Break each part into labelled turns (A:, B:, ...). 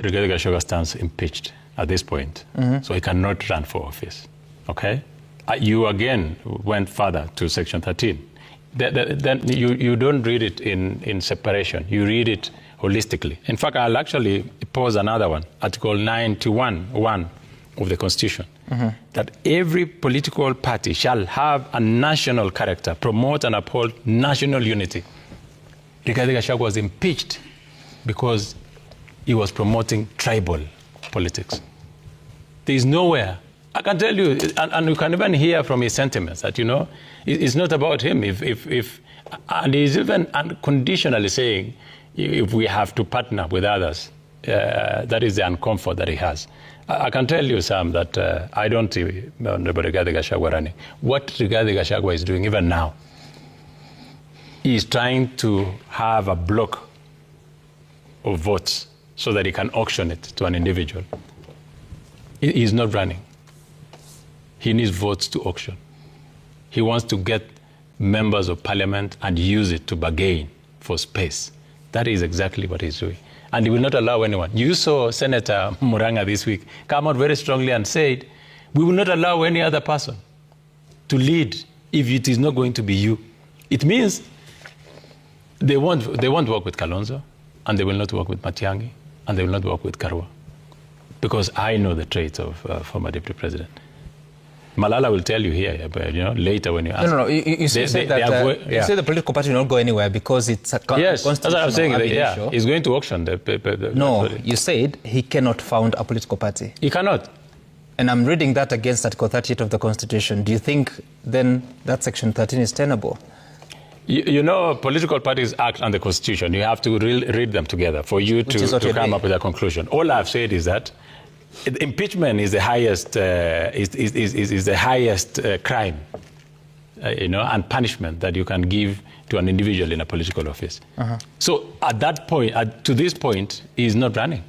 A: Rigathi Gachagua stands impeached at this point, so he cannot run for office. Okay? You again went further to Section 13. Then you don't read it in separation. You read it holistically. In fact, I'll actually pose another one, Article 91(1) of the Constitution, that every political party shall have a national character, promote and uphold national unity. Rigathi Gachagua was impeached because he was promoting tribal politics. There is nowhere, I can tell you, and you can even hear from his sentiments that, you know, it's not about him. And he's even unconditionally saying, if we have to partner with others, that is the uncomfort that he has. I can tell you, Sam, that I don't see Honorable Rigathi Gachagua running. What Rigathi Gachagua is doing even now, he is trying to have a block of votes so that he can auction it to an individual. He is not running. He needs votes to auction. He wants to get members of parliament and use it to bargain for space. That is exactly what he's doing. And he will not allow anyone. You saw Senator Muranga this week come out very strongly and said, we will not allow any other person to lead if it is not going to be you. It means they won't work with Kalonzo, and they will not work with Matiang'i, and they will not work with Karua. Because I know the traits of former deputy president. Malala will tell you here, but, you know, later when you ask.
B: No. You say the political party will not go anywhere because it's a
A: yes, that's what I'm saying. Yeah, he's going to auction
B: no, you said he cannot found a political party.
A: He cannot.
B: And I'm reading that against Article 38 of the Constitution. Do you think then that Section 13 is tenable?
A: You know, political parties act on the Constitution. You have to read them together for you to come up with a conclusion. All I've said is that impeachment is the highest is the highest crime, you know, and punishment that you can give to an individual in a political office. So at that point, to this point, he is not running.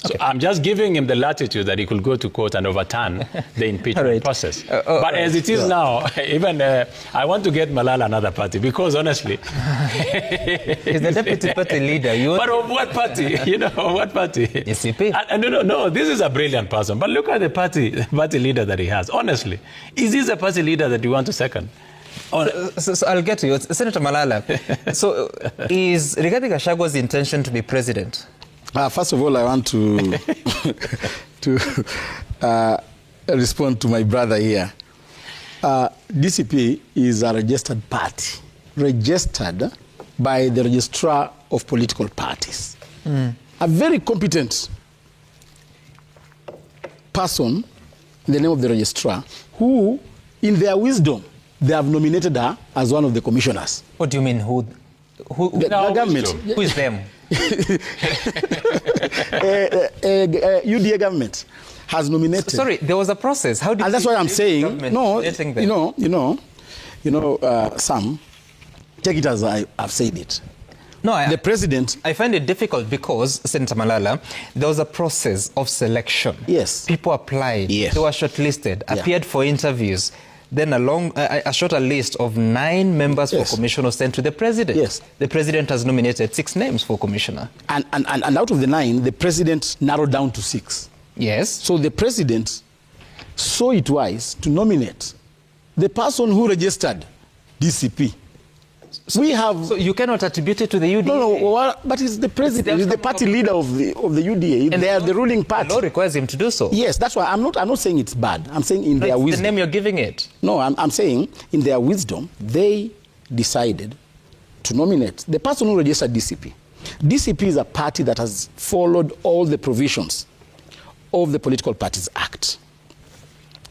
A: So I'm just giving him the latitude that he could go to court and overturn the impeachment process. But as it is now, even I want to get Malala another party because honestly,
B: he's the deputy party leader.
A: But of what party? You know, what party?
B: DCP.
A: And no, this is a brilliant person. But look at the party leader that he has. Honestly, is this a party leader that you want to second?
B: So I'll get to you. Senator Malala, so is Rigathi Gachagua's intention to be president?
C: First of all, I want to respond to my brother here. DCP is a registered party, registered by the Registrar of Political Parties. A very competent person in the name of the Registrar who, in their wisdom, they have nominated her as one of the commissioners.
B: What do you mean, who?
C: The government.
B: Who is them?
C: UDA government has nominated.
B: Sorry, there was a process. How did?
C: And that's why I'm saying no. You know, Sam, take it as I've said it.
B: No,
C: the president.
B: I find it difficult because, Senator Malala, there was a process of selection.
C: Yes.
B: People applied.
C: Yes.
B: They were shortlisted, appeared for interviews. Then a shorter list of 9 members for commissioner was sent to the president.
C: Yes.
B: The president has nominated 6 names for commissioner.
C: And out of the 9, the president narrowed down to 6.
B: Yes.
C: So the president saw it wise to nominate the person who registered DCP. So
B: you cannot attribute it to the UDA.
C: No, but it's the president, he's the party leader of the UDA. And they are the ruling party.
B: The law requires him to do so.
C: Yes, that's why I'm not saying it's bad. I'm saying in their wisdom.
B: The name you're giving it.
C: No, I'm saying in their wisdom, they decided to nominate the person who registered DCP. DCP is a party that has followed all the provisions of the Political Parties Act.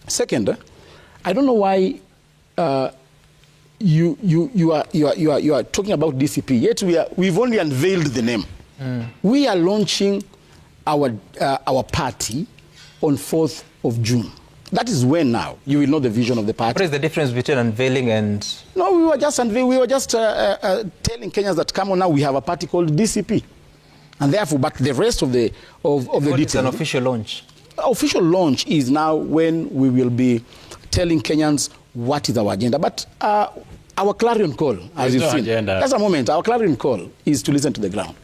C: Second, I don't know why you are talking about DCP, yet we've only unveiled the name. We are launching our party on 4th of June. That is when now you will know the vision of the party.
B: What is the difference between unveiling and...
C: No, we were just telling Kenyans that, come on now, we have a party called DCP. And therefore, but the rest of the details...
B: It's an official launch.
C: Official launch is now when we will be telling Kenyans what is our agenda. But our clarion call, as you've seen, just a moment, our clarion call is to listen to the ground.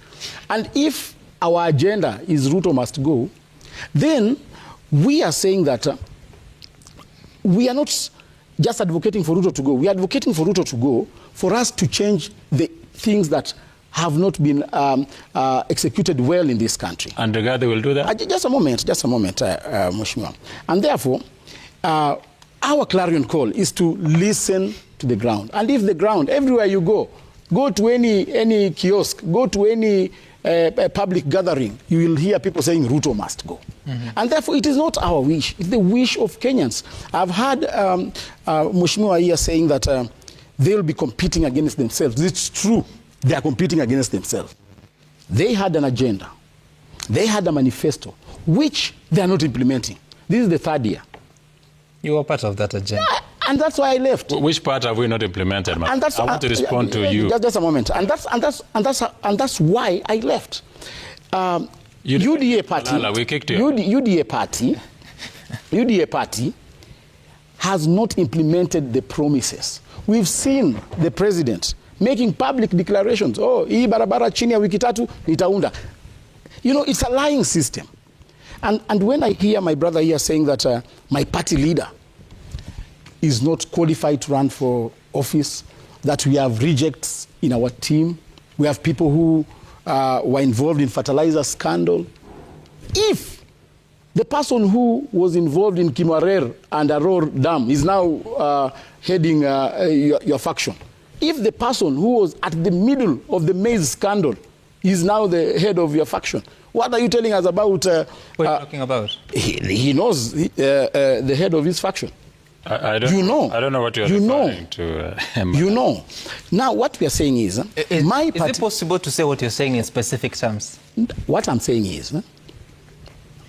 C: And if our agenda is Ruto must go, then we are saying that we are not just advocating for Ruto to go. We are advocating for Ruto to go for us to change the things that have not been executed well in this country.
A: And Rigathi will do that?
C: Just a moment, Mheshimiwa. And therefore, our clarion call is to listen to the ground. And if the ground, everywhere you go to any kiosk, go to any public gathering, you will hear people saying Ruto must go. And therefore, it is not our wish. It's the wish of Kenyans. I've heard Mheshimiwa here saying that they'll be competing against themselves. It's true. They are competing against themselves. They had an agenda. They had a manifesto, which they are not implementing. This is the third year.
B: You were part of that agenda.
C: Yeah, and that's why I left.
A: Which part have we not implemented?
C: And that's,
A: I want to respond to you.
C: Just a moment. And that's why I left. UDA party.
A: Malala, we kicked you.
C: UDA party has not implemented the promises. We've seen the president making public declarations. Oh, hii barabara chini ya wiki tatu nitaunda. You know, it's a lying system. And when I hear my brother here saying that my party leader is not qualified to run for office, that we have rejects in our team, we have people who were involved in fertilizer scandal. If the person who was involved in Kimarer and Aror Dam is now heading your faction, if the person who was at the middle of the maize scandal is now the head of your faction, what are you telling us about?
B: What are you talking about?
C: He knows the head of his faction.
A: I don't know what you're referring to.
C: You know. Now, what we are saying is...
B: Is it possible to say what you're saying in specific terms?
C: What I'm saying is,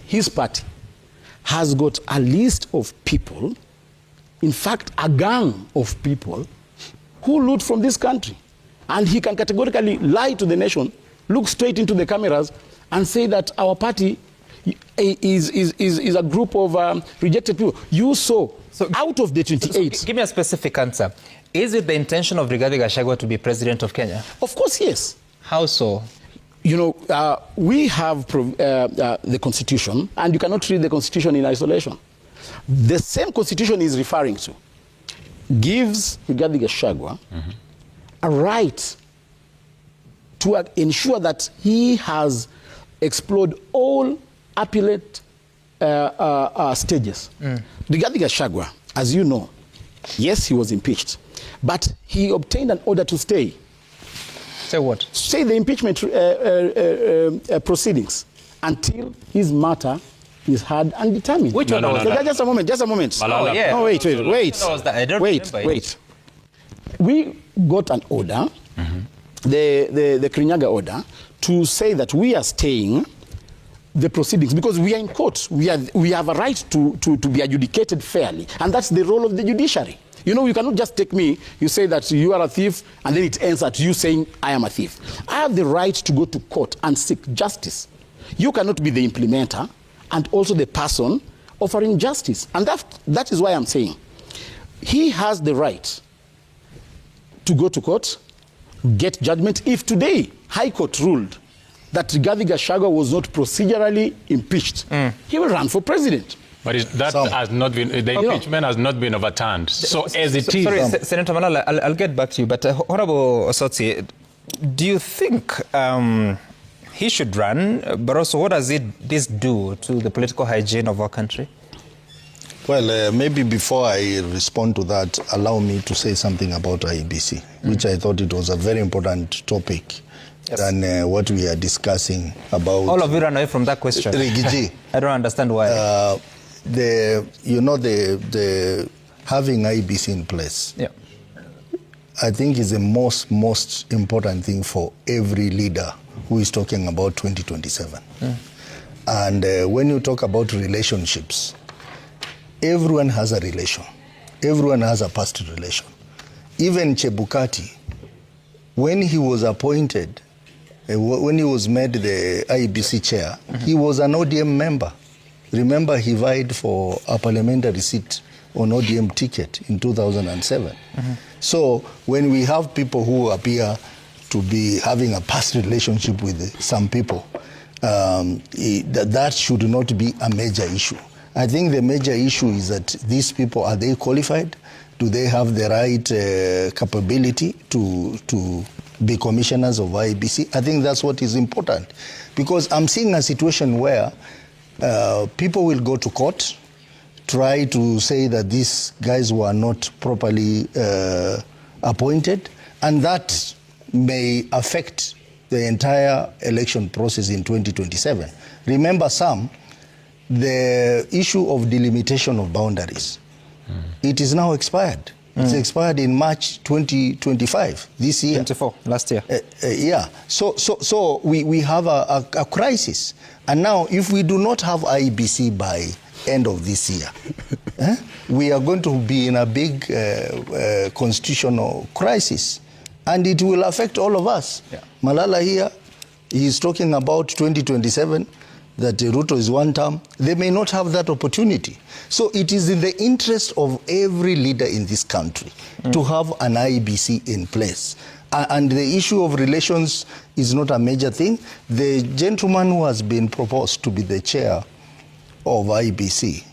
C: his party has got a list of people, in fact, a gang of people, who loot from this country. And he can categorically lie to the nation, look straight into the cameras, and say that our party is a group of rejected people. You saw, out of the 28...
B: Give me a specific answer. Is it the intention of Rigathi Gachagua to be president of Kenya?
C: Of course, yes.
B: How so?
C: You know, we have the Constitution, and you cannot read the Constitution in isolation. The same Constitution is referring to gives Rigathi Gachagua a right to ensure that he has explored all appellate stages. Rigathi Gachagua, as you know, yes, he was impeached, but he obtained an order to stay.
B: Say what?
C: Stay the impeachment proceedings until his matter is heard and determined.
B: Which one was that?
C: Just a moment.
B: Malala. Oh, yeah.
C: No, wait. We got an order, the Kirinyaga order, to say that we are staying the proceedings because we are in court. We have a right to be adjudicated fairly, and that's the role of the judiciary. You know, you cannot just take me, you say that you are a thief, and then it ends at you saying, I am a thief. I have the right to go to court and seek justice. You cannot be the implementer and also the person offering justice. And that is why I'm saying he has the right to go to court, get judgment. If today High Court ruled that Rigathi Gachagua was not procedurally impeached, he will run for president.
A: But has not been, the impeachment has not been overturned. So as it is...
B: Sorry, Senator Malala, I'll get back to you. But Honorable Osotsi, do you think he should run? But also, what does this do to the political hygiene of our country?
D: Well, maybe before I respond to that, allow me to say something about IEBC, which I thought it was a very important topic than what we are discussing about...
B: All of you run away from that question.
D: Rigiji.
B: I don't understand why.
D: Having IEBC in place, I think is the most important thing for every leader who is talking about 2027. And when you talk about relationships, everyone has a relation. Everyone has a past relation. Even Chebukati, when he was appointed, when he was made the IEBC chair, he was an ODM member. Remember, he vied for a parliamentary seat on ODM ticket in 2007. So when we have people who appear to be having a past relationship with some people, that should not be a major issue. I think the major issue is that these people, are they qualified? Do they have the right capability to be commissioners of IEBC? I think that's what is important. Because I'm seeing a situation where people will go to court, try to say that these guys were not properly appointed, and that may affect the entire election process in 2027. Remember, the issue of delimitation of boundaries, it is now expired. It's expired in March 2025, this year.
B: 24, last year.
D: Yeah. So we have a crisis. And now, if we do not have IEBC by end of this year, we are going to be in a big constitutional crisis. And it will affect all of us. Yeah. Malala here, he is talking about 2027, that Ruto is one term. They may not have that opportunity. So it is in the interest of every leader in this country to have an IEBC in place. And the issue of relations is not a major thing. The gentleman who has been proposed to be the chair of IEBC,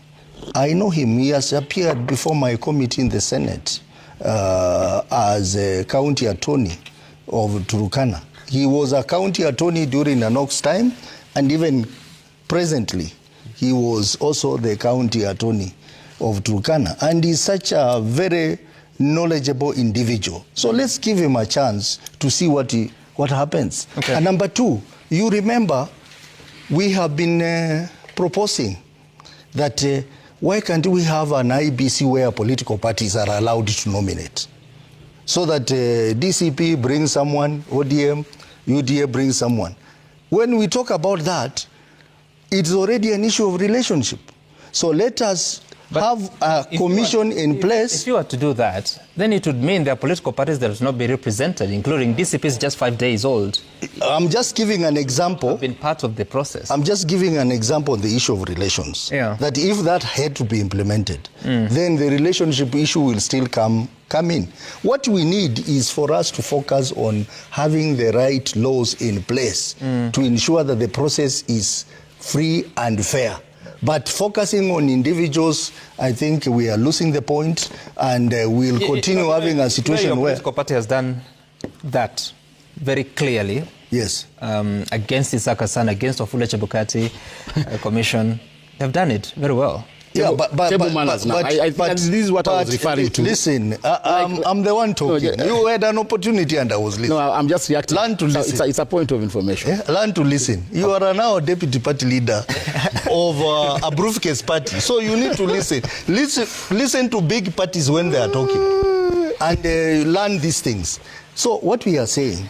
D: I know him. He has appeared before my committee in the Senate as a county attorney of Turkana. He was a county attorney during Anok's time, and even presently, he was also the county attorney of Turkana. And he's such a very knowledgeable individual. So let's give him a chance to see what happens. Okay. And number two, you remember, we have been proposing that why can't we have an IEBC where political parties are allowed to nominate? So that DCP brings someone, ODM, UDA brings someone. When we talk about that, it's already an issue of relationship. So let us have a commission in place.
B: If you were to do that, then it would mean there are political parties that will not be represented, including DCP is just 5 days old.
D: I'm just giving an example.
B: Have been part of the process.
D: I'm just giving an example on the issue of relations. Yeah. That if that had to be implemented, then the relationship issue will still come in. What we need is for us to focus on having the right laws in place to ensure that the process is free and fair. But focusing on individuals, I think we are losing the point, and we'll continue having a situation
B: your
D: where...
B: political party has done that very clearly.
D: Yes.
B: Against Isaka San, against Wafula Chebukati Commission. They've done it very well.
C: Yeah, but this is what I was referring to.
D: Listen, I'm the one talking. No, you had an opportunity and I was listening.
C: No, I'm just reacting.
D: Learn to listen.
C: It's a point of information.
D: Yeah? Learn to listen. You are now a deputy party leader of a briefcase party. So you need to listen. Listen to big parties when they are talking. And learn these things. So what we are saying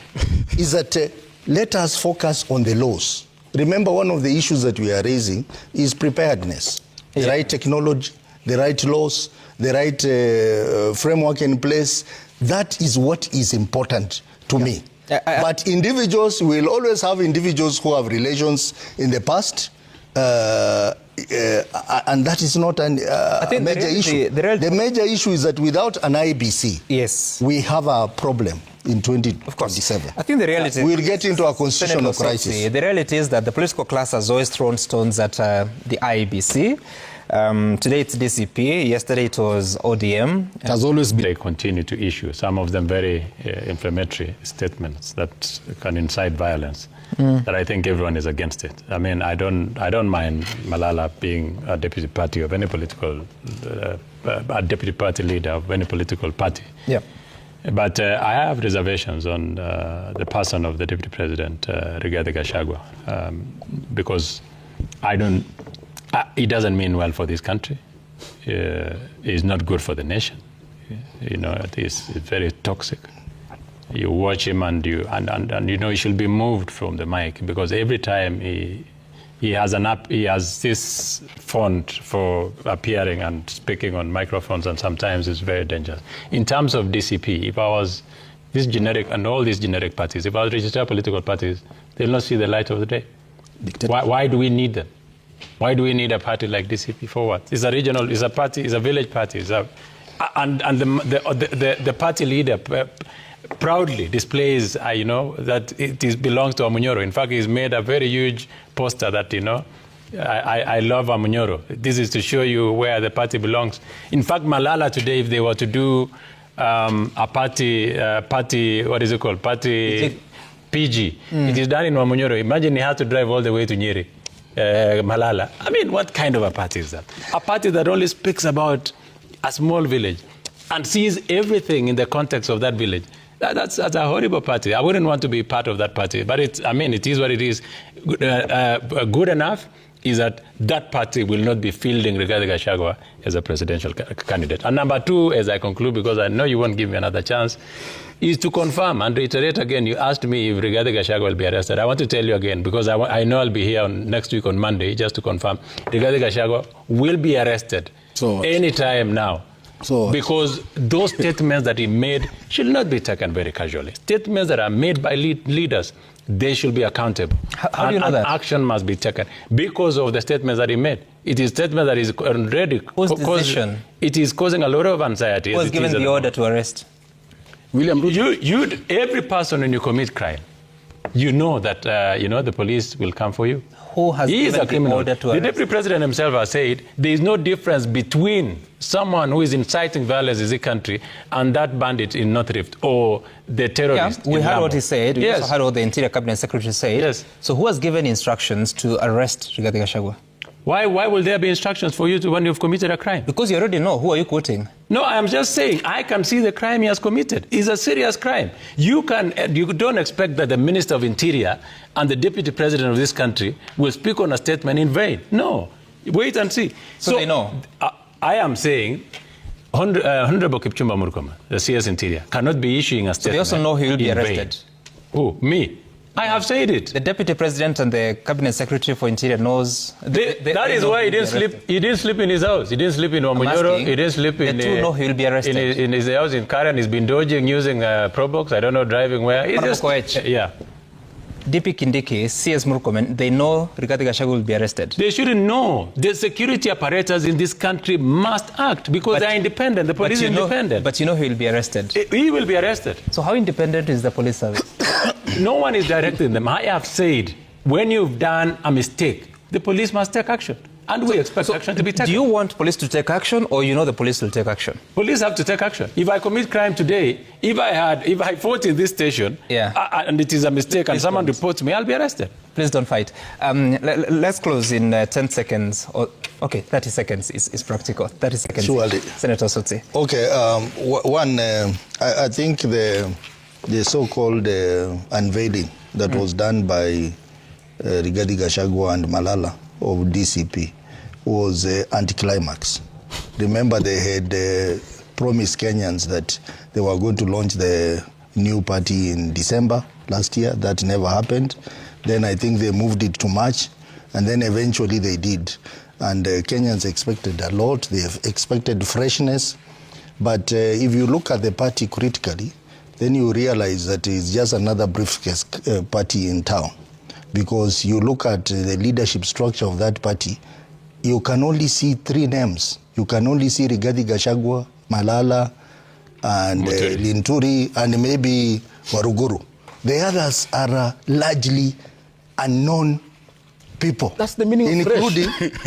D: is that let us focus on the laws. Remember, one of the issues that we are raising is preparedness. The right technology, the right laws, the right framework in place. That is what is important to me. But individuals, will always have individuals who have relations in the past, and that is not a major issue. The major issue is that without an IEBC, we have a problem in 2027.
B: I think the reality
D: we'll get into a constitutional crisis.
B: The reality is that the political class has always thrown stones at the IEBC. Today it's DCP. Yesterday it was ODM.
A: It has always been. They continue to issue, some of them very inflammatory statements that can incite violence. That I think everyone is against it. I mean, I don't mind Malala being a deputy party of any political, a deputy party leader of any political party. Yeah. But I have reservations on the person of the Deputy President, Rigathi Gachagua, because it doesn't mean well for this country. It's not good for the nation. You know, it's very toxic. You watch him and you know he should be moved from the mic, because every time he has this font for appearing and speaking on microphones, and sometimes it's very dangerous. In terms of DCP, if I was this generic and all these generic parties, if I was registered political parties, they'll not see the light of the day. Why do we need them? Why do we need a party like DCP for what? It's a regional, it's a party, it's a village party, and the party leader proudly displays, you know, that it belongs to Amunyoro. In fact, he's made a very huge poster that, you know, I love Amunyoro. This is to show you where the party belongs. In fact, Malala today, if they were to do a party, what is it called? Party PG. It is done in Amunyoro. Imagine he had to drive all the way to Nyeri. Malala. I mean, what kind of a party is that? A party that only speaks about a small village and sees everything in the context of that village. That's a horrible party. I wouldn't want to be part of that party. But it is what it is. Good enough is that that party will not be fielding Rigathi Gachagua as a presidential candidate. And number two, as I conclude, because I know you won't give me another chance, is to confirm and reiterate again. You asked me if Rigathi Gachagua will be arrested. I want to tell you again, because I know I'll be here next week on Monday, just to confirm. Rigathi Gachagua will be arrested anytime now. Because those statements that he made should not be taken very casually. Statements that are made by leaders, they should be accountable.
B: How do you know that?
A: Action must be taken because of the statements that he made. It is a statement that is already it is causing a lot of anxiety.
B: Who was given the order to arrest?
C: William
A: Ruto. Every person when you commit crime, you know that you know the police will come for you.
B: Who has given the order to arrest?
A: The deputy president himself has said there is no difference between someone who is inciting violence in the country and that bandit in North Rift or the terrorist.
B: Yeah, we heard what he said. We
A: also
B: heard what the Interior Cabinet Secretary said.
A: Yes.
B: So who has given instructions to arrest Rigathi Gachagua?
A: Why will there be instructions for you when you've committed a crime?
B: Because you already know. Who are you quoting?
A: No, I'm just saying I can see the crime he has committed. It's a serious crime. You don't expect that the Minister of Interior and the Deputy President of this country will speak on a statement in vain. No. Wait and see.
B: So they know.
A: I am saying Honorable Kipchumba Murkomen, the CS Interior, cannot be issuing a statement.
B: So they also know he will be arrested.
A: Who? Me? I have said it.
B: The Deputy President and the Cabinet Secretary for Interior knows.
A: That is why he didn't sleep. He didn't sleep in his house. He didn't sleep in Omunyoro. He didn't sleep in.
B: The two know he will be arrested.
A: In his house in Karen, he's been dodging using Probox. I don't know, driving where. Yeah.
B: DP Kindiki, CS Murkomen, they know Rigathi Gachagua will be arrested.
A: They shouldn't know. The security apparatus in this country must act because they are independent. The police is independent.
B: But you know he will be arrested.
A: He will be arrested.
B: So how independent is the police service?
A: No one is directing them. I have said, when you've done a mistake, the police must take action. And we expect action to be taken.
B: Do you want police to take action, or you know the police will take action?
A: Police have to take action. If I commit crime today, if I fought in this station, and it is a mistake, and someone reports me, I'll be arrested.
B: Please don't fight. Let's close in 10 seconds. Okay, 30 seconds is practical. 30 seconds.
D: Surely.
B: Senator Osotsi.
D: Okay, I think the so-called unveiling that was done by Rigathi Gachagua and Malala of DCP was anticlimax. Remember, they had promised Kenyans that they were going to launch the new party in December last year. That never happened. Then I think they moved it to March, and then eventually they did. And Kenyans expected a lot. They have expected freshness. But if you look at the party critically, then you realize that it's just another briefcase party in town. Because you look at the leadership structure of that party, you can only see three names. You can only see Rigathi Gachagua, Malala, and Linturi, and maybe Waruguru. The others are largely unknown people.
C: That's the meaning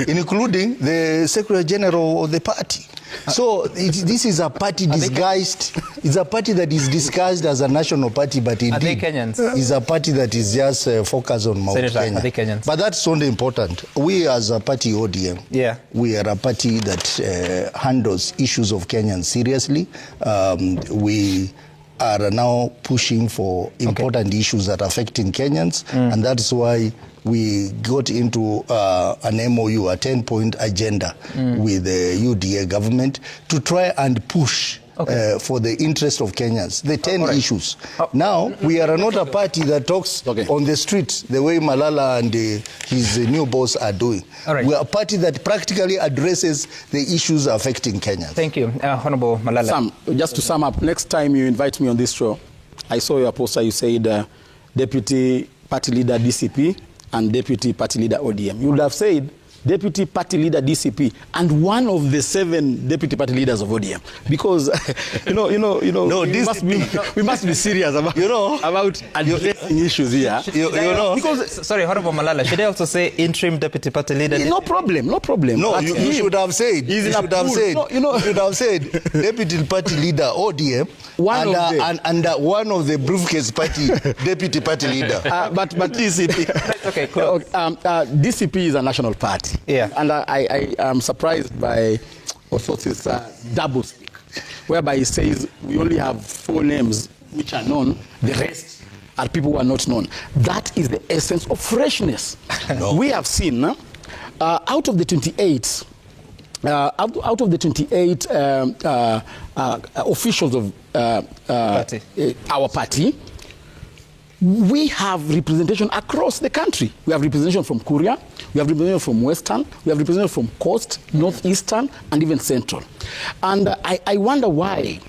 D: including the Secretary General of the party. So this is a party disguised. It's a party that is disguised as a national party, but indeed is a party that is just focused on Mount Kenya. But that's only important. We as a party ODM, we are a party that handles issues of Kenyans seriously. We are now pushing for important issues that are affecting Kenyans, and that's why we got into an MOU, a 10-point agenda with the UDA government to try and push for the interest of Kenyans, the 10 issues. Now, we are not a party that talks on the streets the way Malala and his new boss are doing. We are a party that practically addresses the issues affecting Kenyans.
B: Thank you. Honorable Malala.
C: Sam, just to sum up, next time you invite me on this show, I saw your poster, you said Deputy Party Leader DCP and Deputy Party Leader ODM. You would have said deputy party leader DCP, and one of the 7 deputy party leaders of ODM. Because
D: No,
C: we must be serious about about addressing issues here.
B: Because sorry, Honorable Malala, should I also say interim deputy party leader?
C: No problem.
D: No, you should have said. You should have said deputy party leader ODM and one of the briefcase party deputy party leader.
C: But DCP.
B: Okay, cool.
C: DCP is a national party.
B: Yeah.
C: And I am surprised by Osothi's double speak, whereby he says we only have 4 names which are known, the rest are people who are not known. That is the essence of freshness. No. We have seen out of the 28 officials of our party, we have representation across the country. We have representation from Karua, we have representation from Western, we have representation from Coast, Northeastern, and even Central. And I wonder why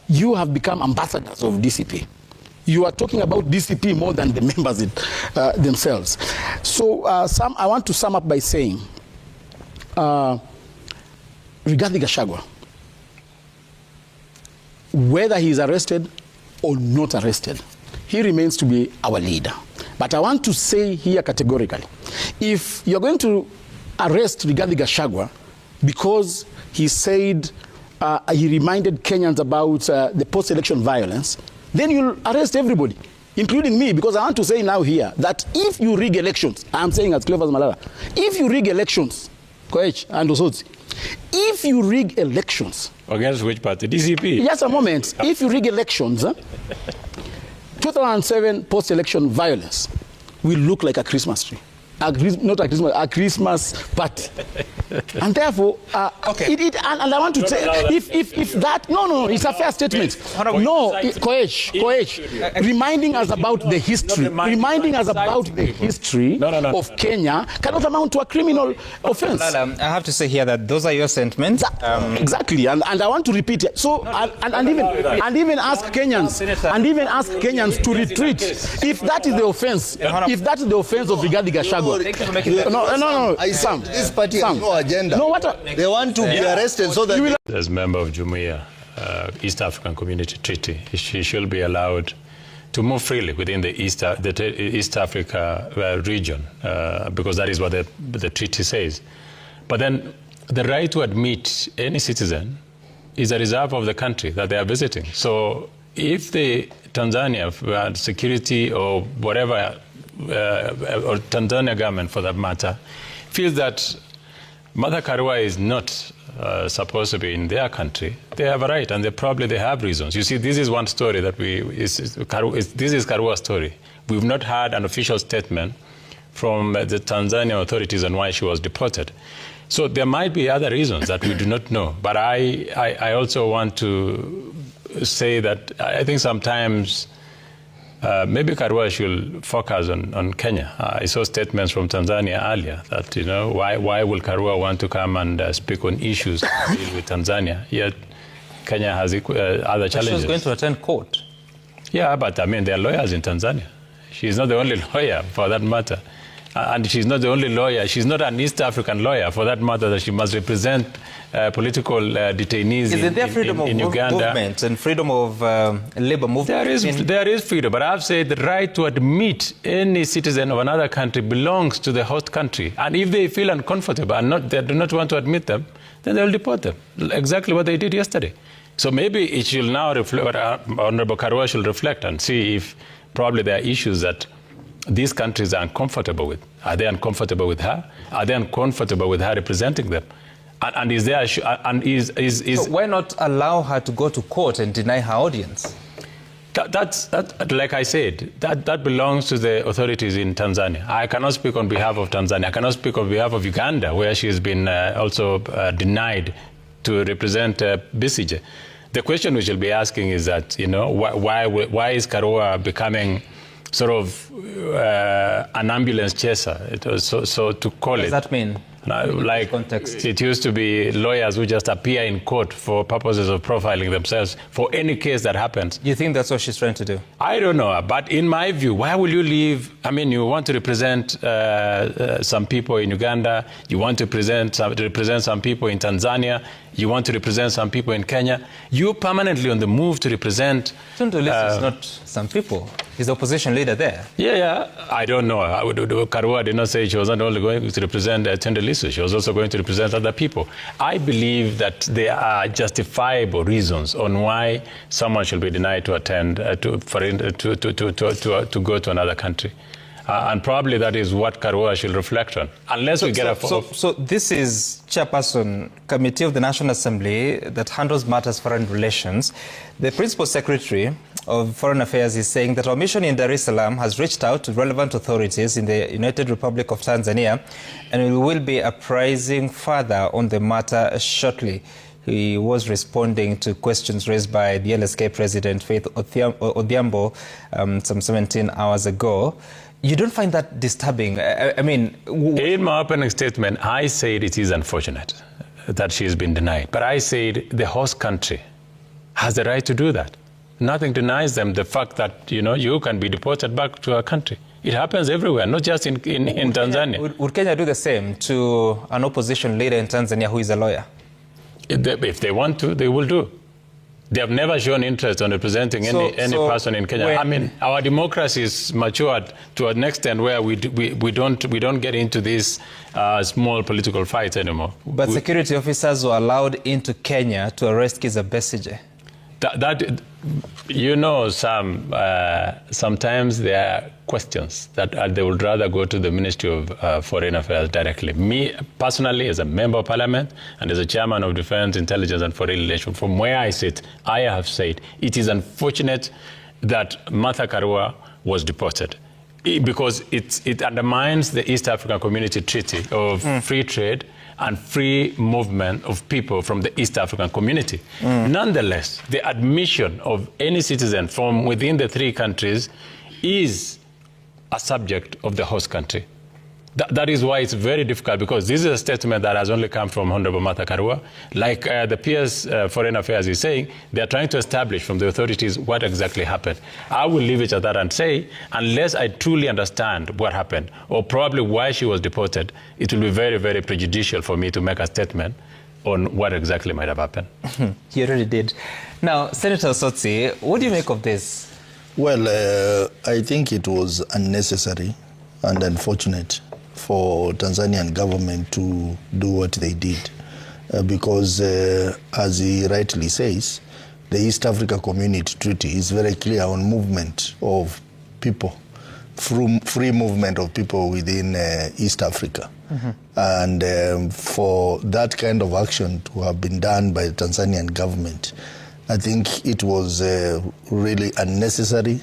C: you have become ambassadors of DCP. You are talking about DCP more than the members themselves. So I want to sum up by saying, regarding Gachagua, whether he is arrested or not arrested, he remains to be our leader. But I want to say here categorically, if you're going to arrest Rigathi Gachagua because he said he reminded Kenyans about the post-election violence, then you'll arrest everybody, including me, because I want to say now here that if you rig elections, I'm saying as clever as Malala, if you rig elections, Koech and Osotsi, if you rig elections...
A: Against which party? DCP?
C: Just a moment. If you rig elections, 2007 post-election violence will look like a Christmas tree. Not a Christmas, a Christmas party. And therefore,
B: okay.
C: And I want to say, if that, no, it's a fair statement. No, Koech, reminding us about the history, of Kenya cannot amount to a criminal offense.
B: I have to say here that those are your sentiments.
C: Exactly, and I want to repeat it. So, and even ask Kenyans to retreat if that is the offense. If that is the offense of Rigathi Gachagua. No. Sam,
D: this party has no agenda.
C: No,
D: they want to be arrested so that...
A: As member of Jumuiya, East African Community Treaty, she should be allowed to move freely within the East Africa region, because that is what the treaty says. But then the right to admit any citizen is a reserve of the country that they are visiting. So if the Tanzania security or whatever, or Tanzania government for that matter, feels that Mother Karua is not supposed to be in their country, they have a right, and they have reasons. You see, this is one story that this is Karua's story. We've not had an official statement from the Tanzanian authorities on why she was deported. So there might be other reasons that we do not know. But I also want to say that I think sometimes maybe Karua should focus on Kenya. I saw statements from Tanzania earlier that, why will Karua want to come and speak on issues that deal with Tanzania, yet Kenya has other challenges. She
B: was going to attend court.
A: Yeah, but I mean, there are lawyers in Tanzania. She's not the only lawyer for that matter. And she's not the only lawyer. She's not an East African lawyer for that matter, that she must represent political detainees in Uganda.
B: Movement and freedom of labor movement?
A: There is freedom, but I've said the right to admit any citizen of another country belongs to the host country. And if they feel uncomfortable and they do not want to admit them, then they'll deport them. Exactly what they did yesterday. So maybe it should now reflect, Honorable Karua should reflect and see if probably there are issues that these countries are uncomfortable with. Are they uncomfortable with her? Are they uncomfortable with her representing them? And is there so
B: why not allow her to go to court and deny her audience?
A: That's like I said, that belongs to the authorities in Tanzania. I cannot speak on behalf of Tanzania. I cannot speak on behalf of Uganda, where she has been also denied to represent Besigye. The question we should be asking is that, why is Karua becoming sort of an ambulance chaser, so to call it?
B: What does that mean?
A: Like
B: context.
A: It used to be lawyers who just appear in court for purposes of profiling themselves for any case that happens.
B: You think that's what she's trying to do?
A: I don't know, but in my view, why will you leave? I mean, you want to represent some people in Uganda, you want to represent some people in Tanzania, you want to represent some people in Kenya. You're permanently on the move to represent...
B: Tundu Lissu is not some people. He's the opposition leader there.
A: Yeah. I don't know. Karua did not say she was not only going to represent Tundu Lissu, she was also going to represent other people. I believe that there are justifiable reasons on why someone should be denied to attend, to go to another country. And probably that is what Karua should reflect on, unless we get a...
B: So this is Chairperson, Committee of the National Assembly that handles matters foreign relations. The Principal Secretary of Foreign Affairs is saying that our mission in Dar es Salaam has reached out to relevant authorities in the United Republic of Tanzania, and we will be apprising further on the matter shortly. He was responding to questions raised by the LSK President, Faith Odhiambo, some 17 hours ago. You don't find that disturbing? I mean...
A: In my opening statement, I said it is unfortunate that she's been denied. But I said the host country has the right to do that. Nothing denies them the fact that, you can be deported back to a country. It happens everywhere, not just in Tanzania.
B: Would Kenya do the same to an opposition leader in Tanzania who is a lawyer?
A: If they want to, they will do. They have never shown interest on representing any person in Kenya. I mean, our democracy is matured to an extent where we don't get into these small political fights anymore.
B: But security officers were allowed into Kenya to arrest Kizza Besigye.
A: Sometimes there are questions that they would rather go to the Ministry of Foreign Affairs directly. Me, personally, as a member of parliament and as a chairman of Defense, Intelligence and Foreign Relations, from where I sit, I have said it is unfortunate that Martha Karua was deported because it undermines the East African Community Treaty of free trade and free movement of people from the East African community. Nonetheless, the admission of any citizen from within the three countries is a subject of the host country. That is why it's very difficult, because this is a statement that has only come from Honorable Martha Karua. Like the PS Foreign Affairs is saying, they're trying to establish from the authorities what exactly happened. I will leave it at that and say, unless I truly understand what happened, or probably why she was deported, it will be very, very prejudicial for me to make a statement on what exactly might have happened.
B: You already did. Now, Senator Osotsi, what do you make of this?
D: Well, I think it was unnecessary and unfortunate for Tanzanian government to do what they did because, as he rightly says, the East Africa Community Treaty is very clear on movement of people, free movement of people within East Africa. And for that kind of action to have been done by the Tanzanian government, I think it was really unnecessary,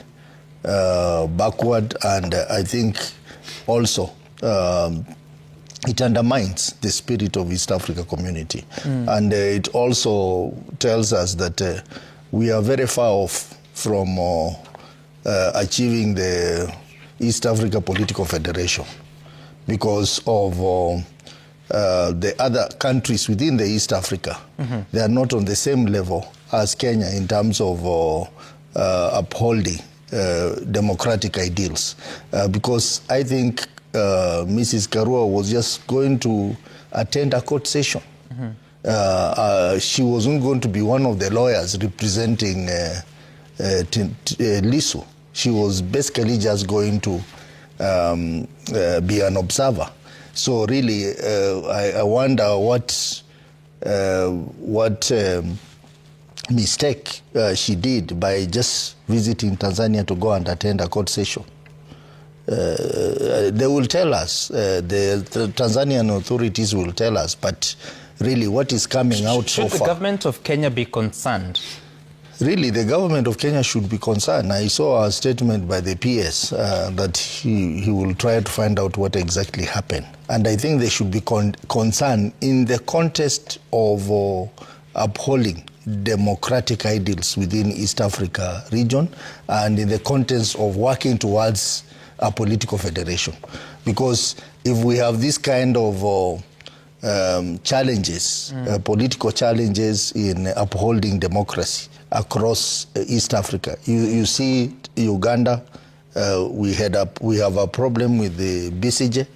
D: backward, and I think also it undermines the spirit of East Africa community. And it also tells us that we are very far off from achieving the East Africa Political Federation because of the other countries within the East Africa. They are not on the same level as Kenya in terms of upholding democratic ideals. Because I think Mrs. Karua was just going to attend a court session. She wasn't going to be one of the lawyers representing Lissu. She was basically just going to be an observer. So really, I wonder what mistake she did by just visiting Tanzania to go and attend a court session. They will tell us, the Tanzanian authorities will tell us, but really what is coming out so far...
B: Should the government of Kenya be concerned?
D: Really, the government of Kenya should be concerned. I saw a statement by the PS that he will try to find out what exactly happened. And I think they should be concerned in the context of upholding democratic ideals within East Africa region and in the context of working towards a political federation. Because if we have this kind of challenges, political challenges in upholding democracy across East Africa. You see Uganda, we have a problem with the BCJ.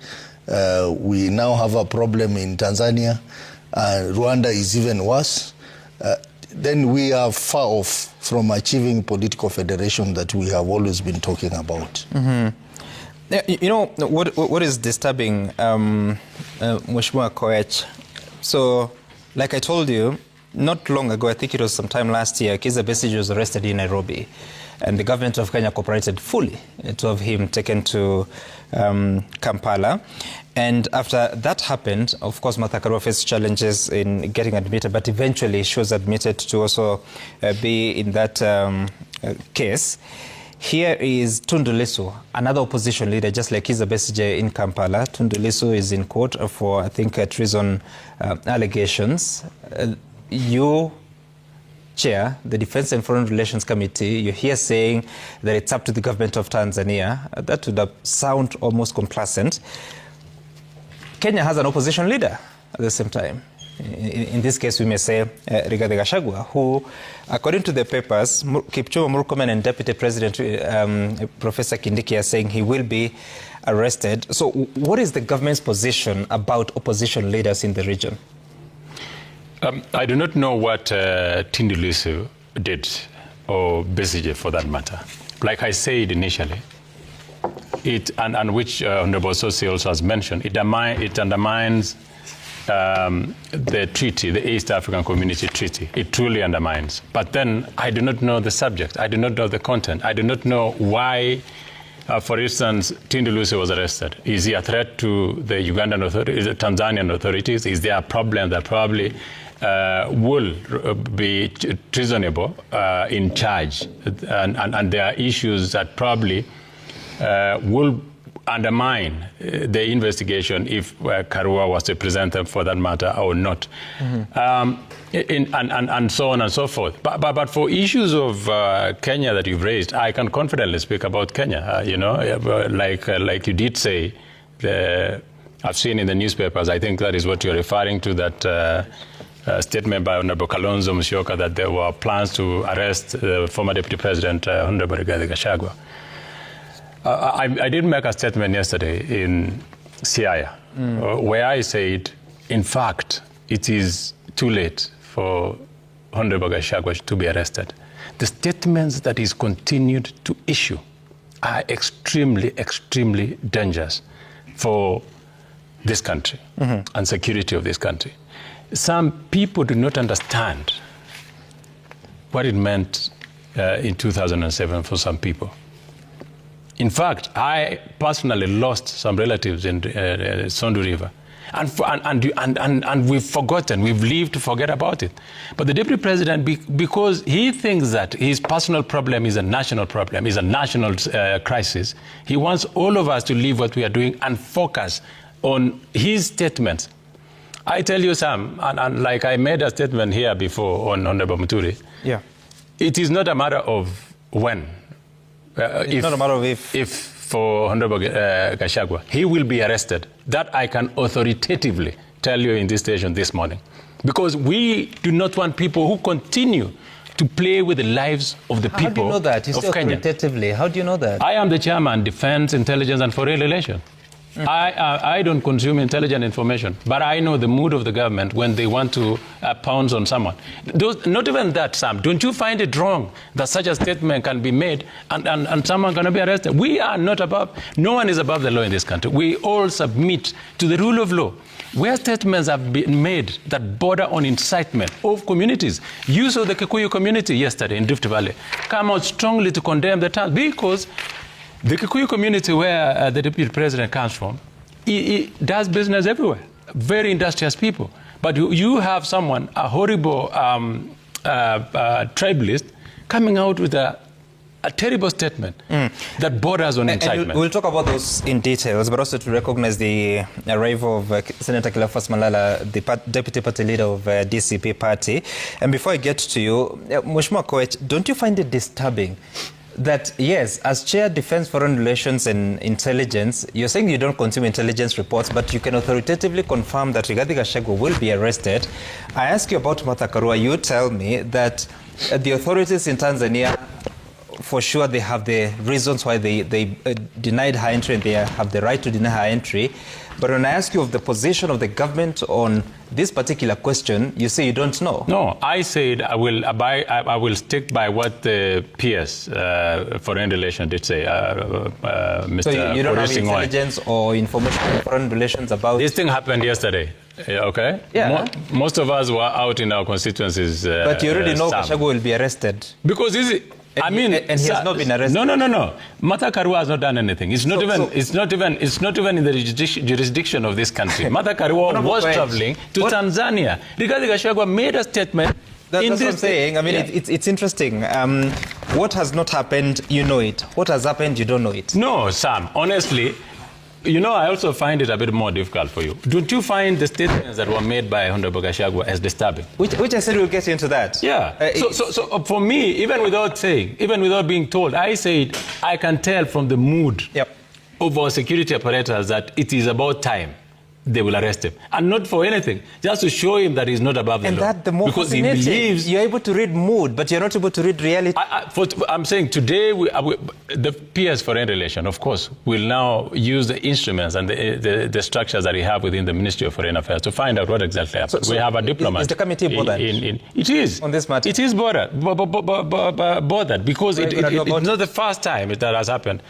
D: We now have a problem in Tanzania. Rwanda is even worse. Then we are far off from achieving political federation that we have always been talking about.
B: You know, what is disturbing, Mheshimiwa Koech? So, like I told you, not long ago, I think it was sometime last year, Kizza Besigye was arrested in Nairobi, and the government of Kenya cooperated fully to have him taken to Kampala. And after that happened, of course, Martha Karua faced challenges in getting admitted, but eventually she was admitted to also be in that case. Here is Tundu Lissu, another opposition leader, just like Kizza Besigye in Kampala. Tundu Lissu is in court for, I think, treason allegations. You chair the Defense and Foreign Relations Committee. You're here saying that it's up to the government of Tanzania. That would sound almost complacent. Kenya has an opposition leader at the same time. In this case, we may say Rigathi Gachagua, who, according to the papers, Kipchumba Murkomen and Deputy President Professor Kindiki are saying he will be arrested. So what is the government's position about opposition leaders in the region?
A: I do not know what Tundu Lissu did, or Besigye for that matter. Like I said initially, and which Honorable Sosi also has mentioned, it undermines the treaty, the East African Community Treaty. It truly undermines. But then I do not know the subject. I do not know the content. I do not know why, for instance, Tundu Lissu was arrested. Is he a threat to the Ugandan authorities, the Tanzanian authorities? Is there a problem that probably will be treasonable in charge? And there are issues that probably will undermine the investigation if Karua was to present them for that matter or not, and so on and so forth. But for issues of Kenya that you've raised, I can confidently speak about Kenya. You know, like you did say, I've seen in the newspapers, I think that is what you're referring to, that statement by Honorable Kalonzo Musyoka that there were plans to arrest the former Deputy President, Honorable Rigathi Gachagua. I did make a statement yesterday in Siaya where I said, in fact, it is too late for Honorable Gachagua to be arrested. The statements that he's continued to issue are extremely, extremely dangerous for this country and security of this country. Some people do not understand what it meant in 2007 for some people. In fact, I personally lost some relatives in Sondu River. And we've forgotten, we've lived to forget about it. But the Deputy President, because he thinks that his personal problem is a national problem, is a national crisis, he wants all of us to leave what we are doing and focus on his statements. I tell you, Sam, and like I made a statement here before on Honorable Muturi, it is not a matter of when.
B: It's not a matter of
A: if for Honorable Gachagua, he will be arrested. That I can authoritatively tell you in this station this morning. Because we do not want people who continue to play with the lives of the people of Kenya. How do you know
B: that? You say authoritatively. How do you know that?
A: I am the chairman, Defense, Intelligence and Foreign Relations. I don't consume intelligent information, but I know the mood of the government when they want to pounce on someone. Not even that, Sam. Don't you find it wrong that such a statement can be made and someone can be arrested? We are not above, no one is above the law in this country. We all submit to the rule of law. Where statements have been made that border on incitement of communities, you saw the Kikuyu community yesterday in Rift Valley come out strongly to condemn the town because the Kikuyu community where the Deputy President comes from, he does business everywhere. Very industrious people. But you have someone, a horrible tribalist, coming out with a terrible statement that borders on incitement.
B: And we'll talk about those in details, but also to recognize the arrival of Senator Cleophas Malala, the Deputy Party Leader of DCP party. And before I get to you, Mheshimiwa Koech, don't you find it disturbing that, yes, as Chair Defense, Foreign Relations and Intelligence, you're saying you don't consume intelligence reports, but you can authoritatively confirm that Rigathi Gachagua will be arrested. I ask you about Martha Karua. You tell me that the authorities in Tanzania, for sure, they have the reasons why they denied her entry, and they have the right to deny her entry. But when I ask you of the position of the government on this particular question, you say you don't know.
A: No, I said I will stick by what the PS Foreign Relations did say, Mr.
B: So you don't have
A: Singh-Oi.
B: intelligence or information on foreign relations about...
A: This thing happened yesterday, okay?
B: Yeah.
A: Most of us were out in our constituencies.
B: But you already know Gachagua will be arrested.
A: Because this is...
B: And he has not been arrested.
A: No. Martha Karua has not done anything. It's not even in the jurisdiction of this country. Martha Karua was traveling to Tanzania. Rigathi Gachagua made a statement.
B: That's what I'm saying. I mean, it's interesting. What has not happened, you know it. What has happened, you don't know it.
A: No, Sam. Honestly, you know, I also find it a bit more difficult for you. Don't you find the statements that were made by Honorable Gachagua as disturbing?
B: Which I said we'll get into that.
A: Yeah. So for me, even without being told, I said I can tell from the mood of our security apparatus that it is about time they will arrest him. And not for anything, just to show him that he's not above the law.
B: And that the more
A: because he believes...
B: You're able to read mood, but you're not able to read reality.
A: I'm saying today, the PS Foreign Relations, of course, will now use the instruments and the structures that we have within the Ministry of Foreign Affairs to find out what exactly happened. We have a diplomat.
B: Is the committee bothered?
A: It is.
B: On this matter?
A: It is bothered because it's not the first time that has happened.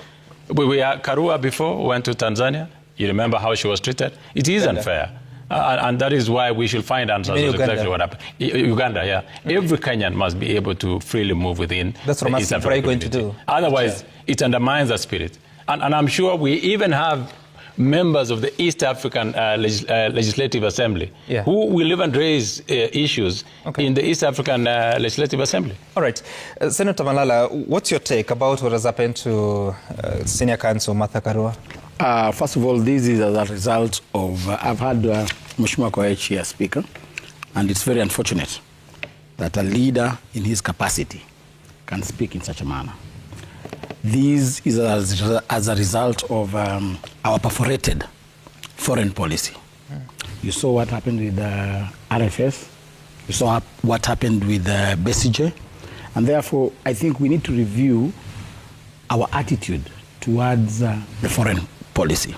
A: Karua before went to Tanzania. You remember how she was treated? It is unfair. And that is why we should find answers to exactly what happened. Uganda, yeah. Every Kenyan must be able to freely move within
B: That's what East African going to do.
A: Otherwise, it undermines the spirit. And I'm sure we even have members of the East African Legislative Assembly who will even raise issues in the East African Legislative Assembly.
B: All right. Senator Malala, what's your take about what has happened to Senior Counsel Martha Karua?
C: First of all, this is as a result of, I've had Mheshimiwa Koech here speaker, and it's very unfortunate that a leader in his capacity can speak in such a manner. This is as a result of our perforated foreign policy. You saw what happened with RFS, you saw what happened with BCJ, and therefore I think we need to review our attitude towards the foreign policy.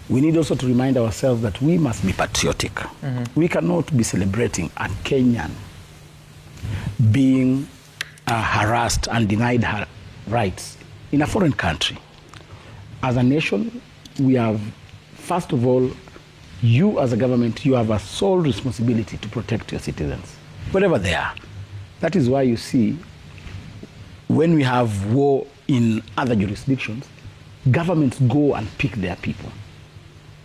C: We need also to remind ourselves that we must be patriotic. We cannot be celebrating a Kenyan being harassed and denied her rights in a foreign country. As a nation, we have, first of all, you as a government, you have a sole responsibility to protect your citizens, wherever they are. That is why you see, when we have war in other jurisdictions, governments go and pick their people.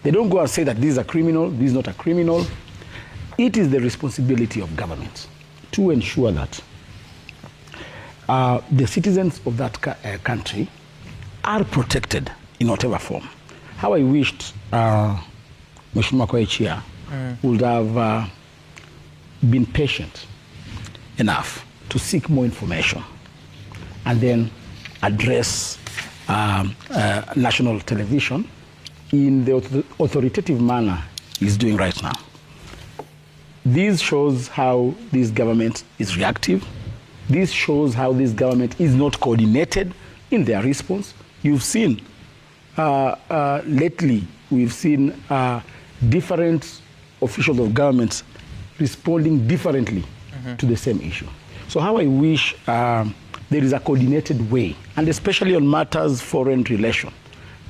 C: They don't go and say that this is a criminal, this is not a criminal. It is the responsibility of governments to ensure that the citizens of that country are protected in whatever form. How I wished Mheshimiwa Koech here would have been patient enough to seek more information and then address national television in the authoritative manner he's doing right now. This shows how this government is reactive. This shows how this government is not coordinated in their response. You've seen lately, we've seen different officials of governments responding differently to the same issue. So how I wish there is a coordinated way, and especially on matters foreign relation,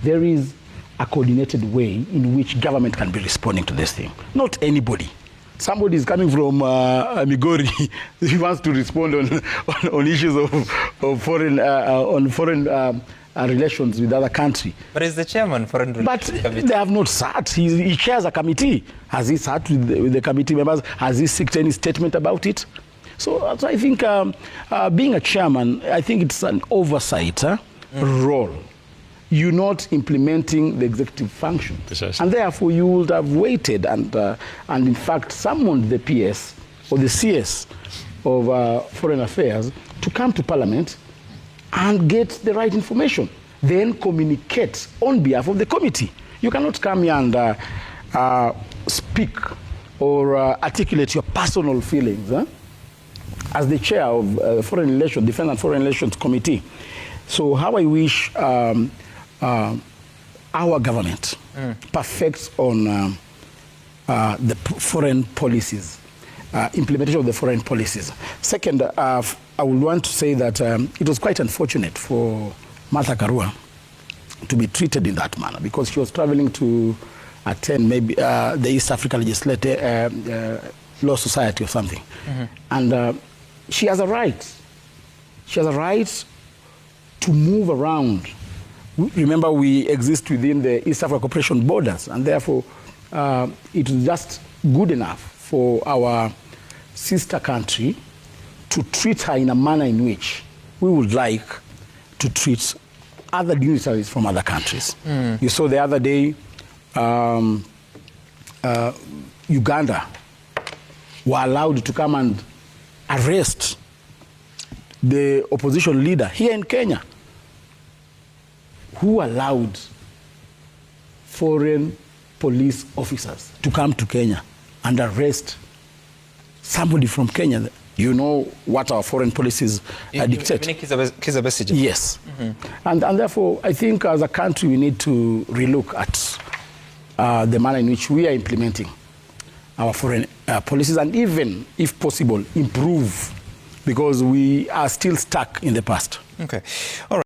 C: there is a coordinated way in which government can be responding to this thing. Not anybody. Somebody is coming from Migori, he wants to respond on issues of foreign relations with other country.
B: But he's the chairman foreign relations committee. They
C: have not sat. He chairs a committee. Has he sat with the committee members? Has he seeked any statement about it? So I think being a chairman, I think it's an oversight role. You're not implementing the executive function.
A: Precisely.
C: And therefore you would have waited and in fact summoned the PS or the CS of Foreign Affairs to come to Parliament and get the right information. Then communicate on behalf of the committee. You cannot come here and speak or articulate your personal feelings as the chair of Foreign Relations, Defense and Foreign Relations Committee. So how I wish our government perfects on the foreign policies, implementation of the foreign policies. Second, I would want to say that it was quite unfortunate for Martha Karua to be treated in that manner, because she was traveling to attend maybe the East African Legislative Law Society or something. And she has a right. She has a right to move around. Remember, we exist within the East Africa Cooperation borders, and therefore it is just good enough for our sister country to treat her in a manner in which we would like to treat other dignitaries from other countries. You saw the other day, Uganda were allowed to come and arrest the opposition leader here in Kenya. Who allowed foreign police officers to come to Kenya and arrest somebody from Kenya? You know what our foreign policies dictate.
B: Kizza Besigye.
C: Yes. And therefore, I think as a country, we need to relook at the manner in which we are implementing our foreign policies, and even, if possible, improve, because we are still stuck in the past.
B: Okay. All right.